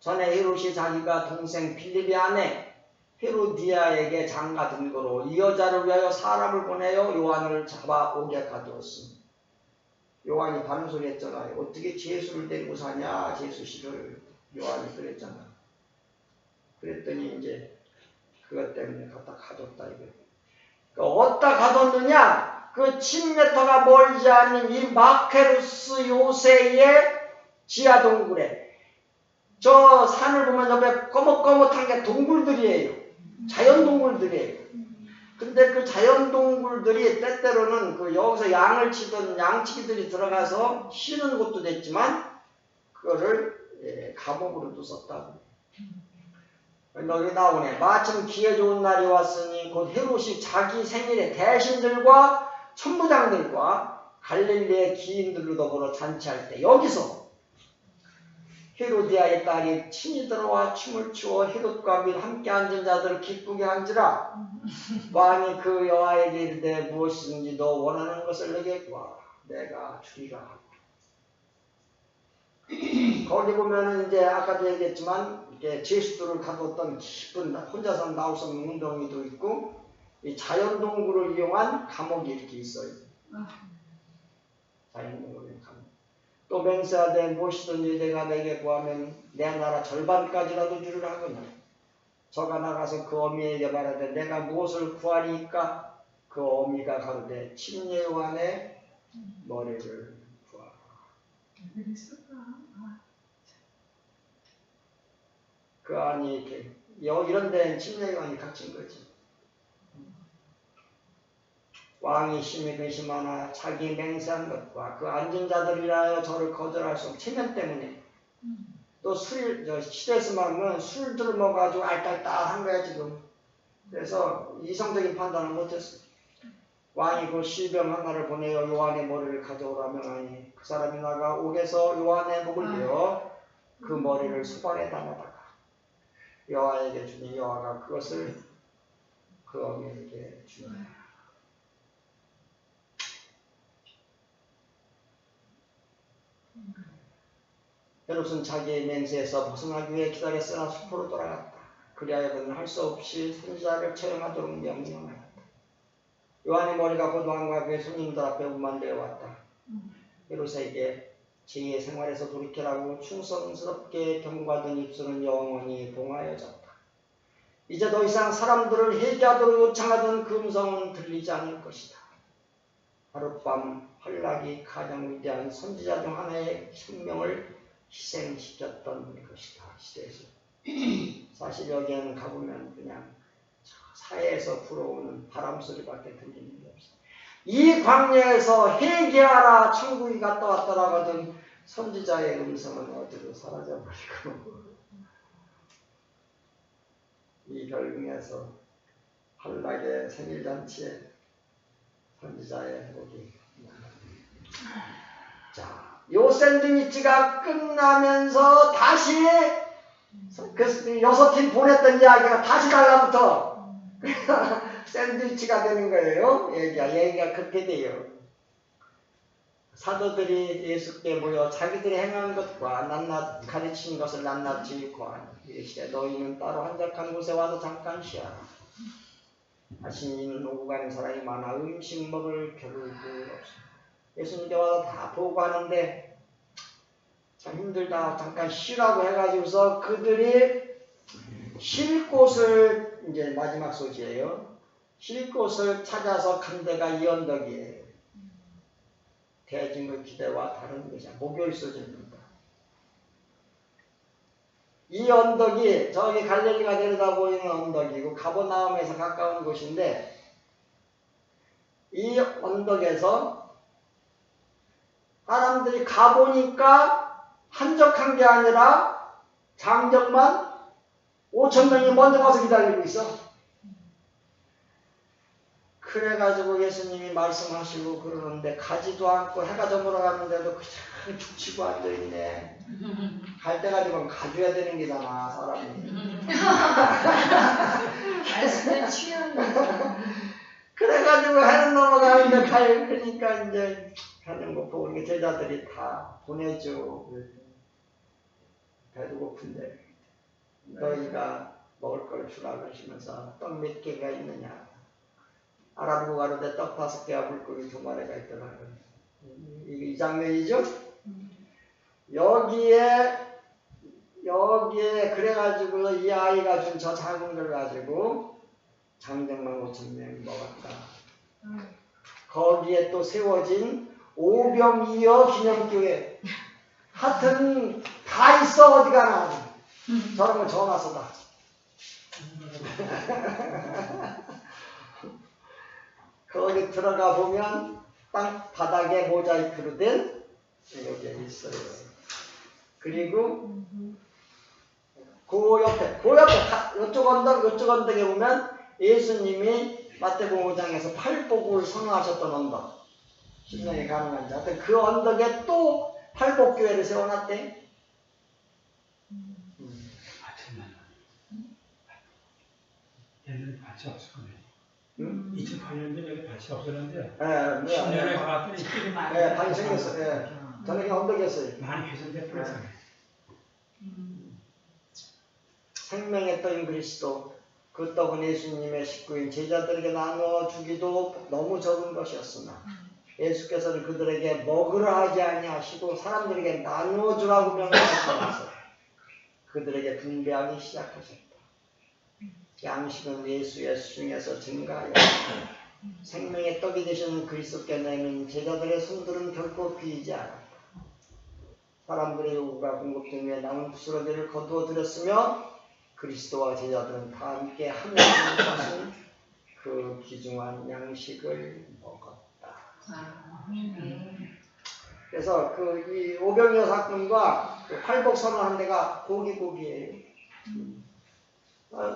S4: 전에 헤롯이 자기가 동생 빌립의 아내 헤로디아에게 장가 든 거로 이 여자를 위하여 사람을 보내어 요한을 잡아오게 가두었음. 요한이 바른 소리 했잖아요. 어떻게 제수를 데리고 사냐, 제수씨를. 요한이 그랬잖아. 그랬더니 이제 그것 때문에 갖다 가뒀다 이거예요. 그러니까 어디다 가뒀느냐? 그 10m가 멀지 않은 이 마케루스 요새의 지하 동굴에, 저 산을 보면 옆에 거뭇거뭇한 게 동굴들이에요. 자연 동굴들이에요. 근데 그 자연 동굴들이 때때로는 그 여기서 양을 치던 양치기들이 들어가서 쉬는 곳도 됐지만 그거를 감옥으로도 썼다고. 여기 나오네. 마침 기회 좋은 날이 왔으니 곧 헤롯이 자기 생일에 대신들과 천부장들과 갈릴리의 기인들로 더불어 잔치할 때 여기서 헤로디아의 딸이 친히 들어와 춤을 추어 헤롯과 및 함께 앉은 자들을 기쁘게 한지라. 왕이 그 여아에게 이르되 무엇이든지 너 원하는 것을 내게 구하라. 내가 주리라 하고. 거기 보면은 이제 아까도 얘기했지만 이렇게 제수들을 가뒀던 깊은 혼자서 나올 수 없는 웅덩이도 있고 이 자연 동굴을 이용한 감옥이 이렇게 있어요. 자연 동굴을 이용한 감옥. 또 맹세하되 무엇이든지 내가 내게 구하면 내 나라 절반까지라도 주리라 하거늘. 저가 나가서 그 어미에게 말하되 내가 무엇을 구하리까? 그 어미가 가로되 침례 요한의 머리를 구하라. 그 안이 이렇게 이런 데는 침례 요한이 갇힌 거지. 왕이 심히 근심하나 자기 맹세한 것과 그 앉은 자들이라여 저를 거절할 수 없는 체면 때문에 또 시대에서 말하면 술들을 먹어가지고 알딸딸한 거야 지금. 그래서 이성적인 판단을 못했어. 왕이 그 시병 하나를 보내어 요한의 머리를 가져오라 명하니 그 사람이 나가 옥에서 요한의 목을 베어 그 머리를 소발에 담아다가 여호와에게 주니 여호와가 그것을 그 어미에게 주니라. 헤롯은 자기의 맹세에서 벗어나기 위해 기다렸으나 숲으로 돌아갔다. 그리하여 그는 할 수 없이 선지자를 처형하도록 명령하였다. 요한의 머리가 곧 왕과 그의 손님들 앞에 운반되어 왔다. 헤롯에게 제2의 생활에서 돌이키라고 충성스럽게 경고하던 입술은 영원히 봉하여졌다. 이제 더 이상 사람들을 회개하도록 요청하던 그 음성은 들리지 않을 것이다. 하룻밤 헐락이 가장 위대한 선지자 중 하나의 생명을 희생시켰던 것이다. 시대에서. 사실 여기에는 가보면 그냥 사해에서 불어오는 바람소리밖에 들리는 게 없어. 이 광야에서 회개하라 천국이 갔다 왔다라고 하던 선지자의 음성은 어디로 사라져버리고 이 결국에서 한락의 생일잔치에 선지자의 목이 자, 요 샌드위치가 끝나면서 다시 그 6팀 보냈던 이야기가 다시 달라붙어 샌드위치가 되는 거예요. 얘기가 그렇게 돼요. 사도들이 예수께 모여 자기들이 행한 것과 가르치는 것을 낱낱이 고하니 이르시되 너희는 따로 한적한 곳에 와서 잠깐 쉬어라. 하시니는 오고 가는 사람이 많아 음식 먹을 겨를도 없습니다. 예수님께 와서 다 보고하는데 참 힘들다 잠깐 쉬라고 해가지고서 그들이 쉴 곳을 이제 마지막 소지예요. 쉴 곳을 찾아서 간 데가 이 언덕이에요. 대중의 기대와 다른 것이야. 목요일 소지입니다. 이 언덕이 저기 갈릴리가 내려다 보이는 언덕이고 가버나움에서 가까운 곳인데 이 언덕에서 사람들이 가보니까 한적한 게 아니라 장정만 5,000명이 먼저 가서 기다리고 있어. 그래가지고 예수님이 말씀하시고 그러는데 가지도 않고 해가 저물어가는데도 그냥 죽치고 앉아있네. 갈 때가 되면 가줘야 되는 게잖아 사람이.
S5: 말씀에 취하는
S4: 그래가지고 해는 넘어가는데 그러니까 이제 하는 거 보고 우리 제자들이 다 보내줘. 배도 고픈데 너희가 먹을 걸 주라 그러시면서 떡 몇 개가 있느냐. 알아보고 가는데 떡 5개와 물고기 2마리가 있더라고요. 이 장면이죠? 여기에 그래가지고 이 아이가 준 저 작은 걸 가지고 장정만 5,000명이 먹었다. 거기에 또 세워진 오병이어 기념교회. 하여튼 다 있어 어디 가나. 저런 거 전화서다. 거기 들어가 보면 땅 바닥에 모자이크로 된 여기에 있어요. 그리고 그 옆에 이쪽 언덕에 보면 예수님이 마태복음 5장에서 팔복을 선언하셨던 언덕. 신명이 가능한지. 하여튼 그 언덕에 또 팔복교회를 세워놨대.
S3: 얘는 밭이 없었거든요.
S4: 응?
S3: 2008년도에 여기 밭이 없었는데
S4: 예,
S3: 10년에 가봤더니
S4: 예, 밭이 생겼어요. 예. 저는 그냥 언덕이었어요.
S3: 많이 훼손돼 버렸어요.
S4: 생명의 떡인 그리스도, 그 떡은 예수님의 식구인 제자들에게 나누어 주기도 너무 적은 것이었으나 예수께서는 그들에게 먹으라 하지 아니하시고 사람들에게 나누어 주라고 명령하셔서 그들에게 분배하기 시작하셨다. 양식은 예수의 수중에서 증가하여 생명의 떡이 되시는 그리스도께 내민 제자들의 손들은 결코 비이지 않았다. 사람들의 요구가 공급된 후에 남은 부스러기를 거두어 드렸으며 그리스도와 제자들은 다 함께 하며 것은 그 귀중한 양식을 먹었다. 그래서 이 오병이어 사건과 그 팔복 선언한 데가 고기예요.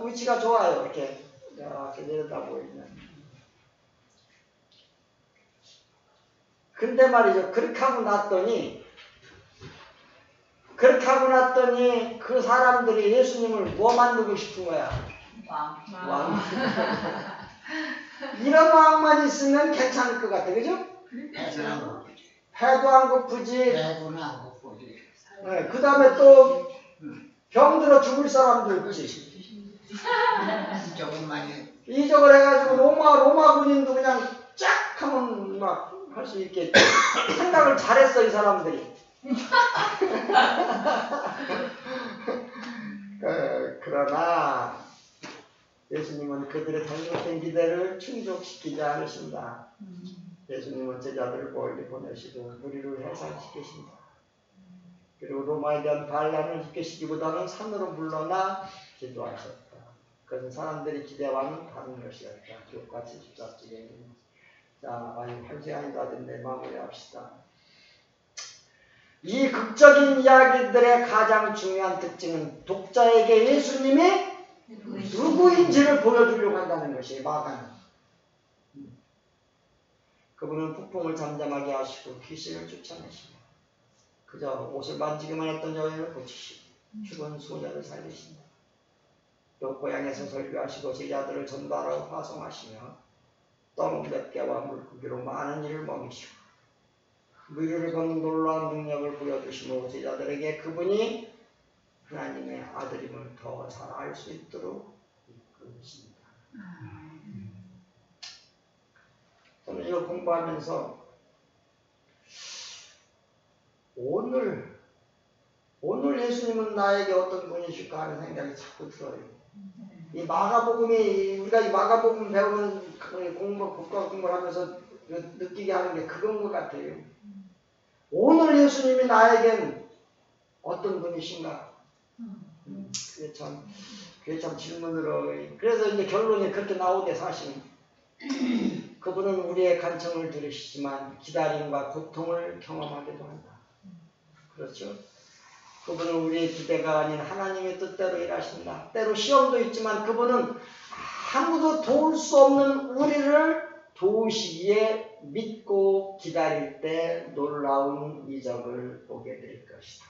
S4: 위치가 좋아요. 이렇게 내려다보이면. 근데 말이죠. 그렇게 하고 났더니 그 사람들이 예수님을 뭐 만들고 싶은 거야? 왕. 이런 왕만 있으면 괜찮을 것 같아. 그죠? 배도 안 고프지. 네, 그 다음에 또 병들어 죽을 사람도 없지. 이적을 해가지고 로마 군인도 그냥 쫙 하면 막 할 수 있게 생각을 잘했어 이 사람들이. 그러나 예수님은 그들의 잘못된 기대를 충족시키지 않으신다. 예수님은 제자들을 멀리 보내시고 무리를 해산시키신다. 그리고 로마에 대한 반란을 일으키시기보다는 산으로 물러나 기도하셨다. 그것은 사람들이 기대와는 다른 것이었다. 기록과 74쪽에 자, 한 시간이 다 됐네. 마무리합시다. 이 극적인 이야기들의 가장 중요한 특징은 독자에게 예수님이 누구인지를 보여주려고 한다는 것이에요. 마가는. 그분은 폭풍을 잠잠하게 하시고 귀신을 쫓아내시고 그저 옷을 만지기만 했던 여인을 고치시고 죽은 소녀를 살리신다. 또 고향에서 설교하시고 제자들을 전달하고 파송하시며 떡 몇 개와 물고기로 많은 이를 먹이시고 무리를 걷는 놀라운 능력을 보여주시고 제자들에게 그분이 하나님의 아들임을 더 잘 알 수 있도록 이끄십니다. 저는 이거 공부하면서 오늘 예수님은 나에게 어떤 분이실까 하는 생각이 자꾸 들어요. 이 마가복음이 우리가 이 마가복음 배우는 국가 공부를 하면서 느끼게 하는 게 그건 것 같아요. 오늘 예수님이 나에겐 어떤 분이신가? 그게 참 질문으로. 그래서 이제 결론이 그렇게 나오대 사실은. 그분은 우리의 간청을 들으시지만 기다림과 고통을 경험하기도 한다. 그렇죠? 그분은 우리의 기대가 아닌 하나님의 뜻대로 일하신다. 때로 시험도 있지만 그분은 아무도 도울 수 없는 우리를 도우시기에 믿고 기다릴 때 놀라운 이적을 보게 될 것이다.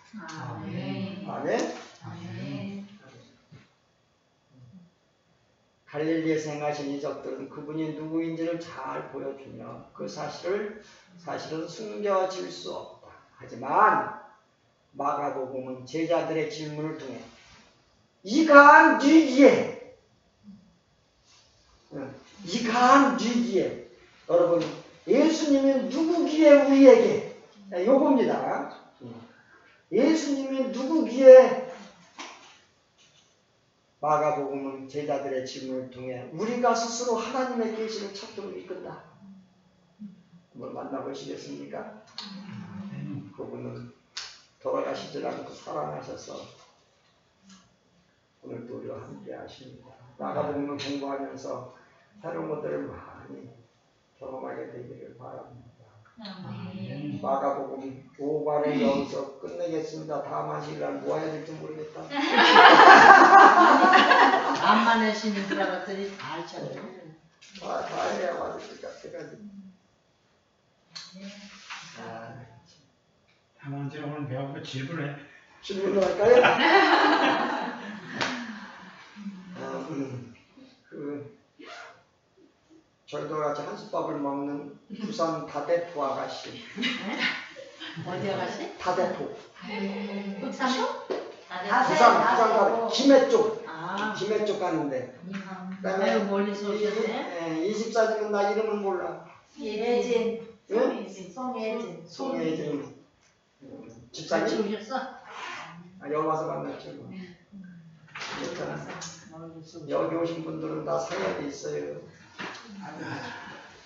S1: 아멘.
S4: 아멘.
S1: 아멘.
S4: 갈릴리에서 행하신 이적들은 그분이 누구인지를 잘 보여주며 그 사실은 숨겨질 수 없다. 하지만 마가복음은 제자들의 질문을 통해 이간 뒤기에 여러분 예수님이 누구기에 우리에게 요겁니다. 예수님이 누구기에 마가복음은 제자들의 질문을 통해 우리가 스스로 하나님의 계시를 찾도록 이끈다. 한번 만나보시겠습니까? 그분은 돌아가시질 않고 살아나셔서 오늘도 우리와 함께 하십니다. 마가복음을 공부하면서 새로운 것들을 많이 경험하게 되기를 바랍니다. 마가복음 5관을 여기서 끝내겠습니다. 다음 하시기를 뭐 해야 될지 모르겠다.
S2: 암만 내시는 줄 알았더니 다 알잖아요.
S4: 다 해야 맞을 것 같아가지고.
S3: 다만 제가 오늘 배워서 질문해.
S4: 질문을 할까요? 저희도 같이 한솥밥을 먹는 부산 다대포 아가씨.
S2: 어디 아가씨?
S4: 다대포.
S1: 흑삼?
S4: 부산 가는 김해 쪽.
S2: 아,
S4: 김해 쪽 가는데. 그다음에
S2: 아유, 멀리서 오셨네.
S4: 24지는 나 이름은 몰라.
S6: 예진,
S4: 응?
S6: 송예진.
S4: 송예진.
S2: 같이
S4: 집사님?
S2: 오셨어?
S4: 여기 와서 만났죠. 뭐. 그러니까 여기 오신 분들은 다 사연이 있어요.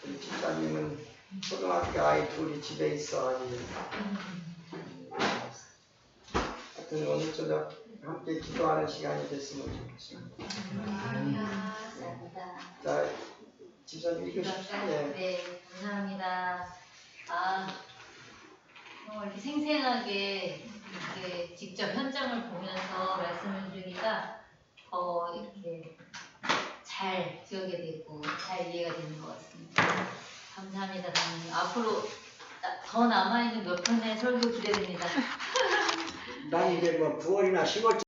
S4: 우리 집사님은 초등학교 아이 둘이 집에 있어. 하여튼 오늘 저녁 함께 기도하는 시간이 됐으면 좋겠습니다. 자, 집사님 읽으십시오.
S1: 네, 감사합니다. 이렇게 생생하게 이렇게 직접 현장을 보면서 말씀을 드리니까 이렇게 잘 기억이 되고 잘 이해가 되는 것 같습니다. 감사합니다, 장님. 앞으로 더 남아있는 몇 편의 설교 기대됩니다.
S4: 난 이제 뭐 9월이나 10월